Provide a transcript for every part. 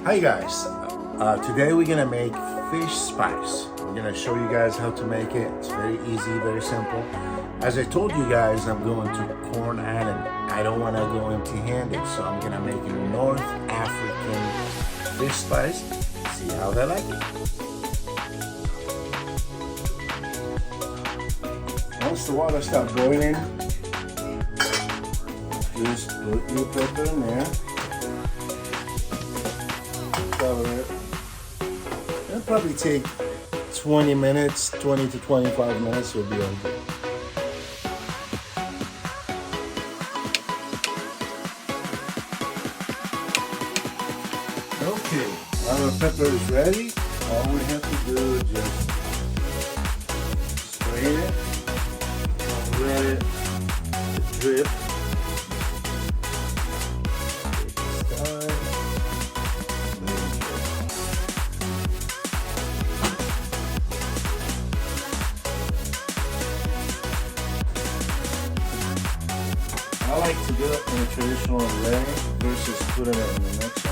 Hi guys, today we're gonna make fish spice. We're gonna show you guys how to make it. It's very easy, very simple. As I told you guys, I'm going to Corn Island. I don't wanna go empty-handed, so I'm gonna make a North African fish spice. See how they like it. Once the water starts boiling, just put your pepper in there. Cover it. It'll probably take 20 minutes, 20 to 25 minutes will be okay. Okay, our pepper is ready. All we have to do is just spray it and let it drip. I like to do it in a traditional way versus putting it in the mixer.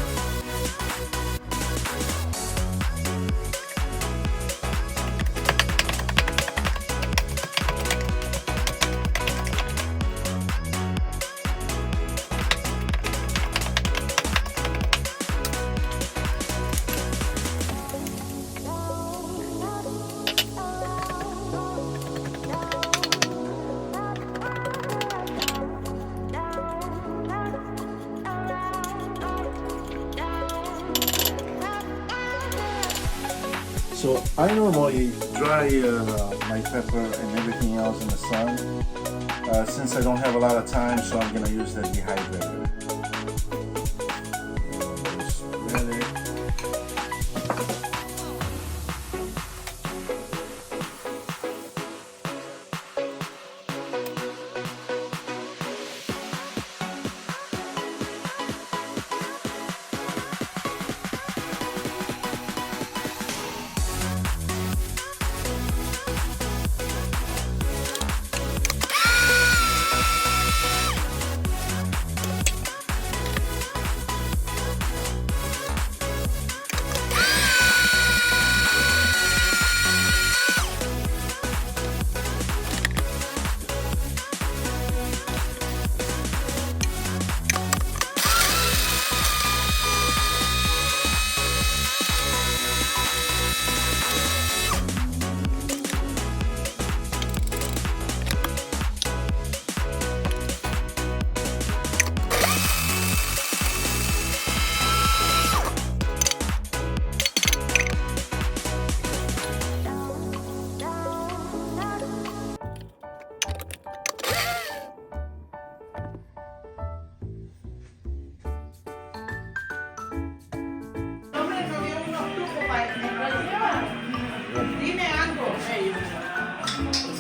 So I normally dry my pepper and everything else in the sun. Since I don't have a lot of time, so I'm gonna use the dehydrator. Spread it.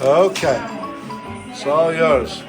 Okay, it's all yours.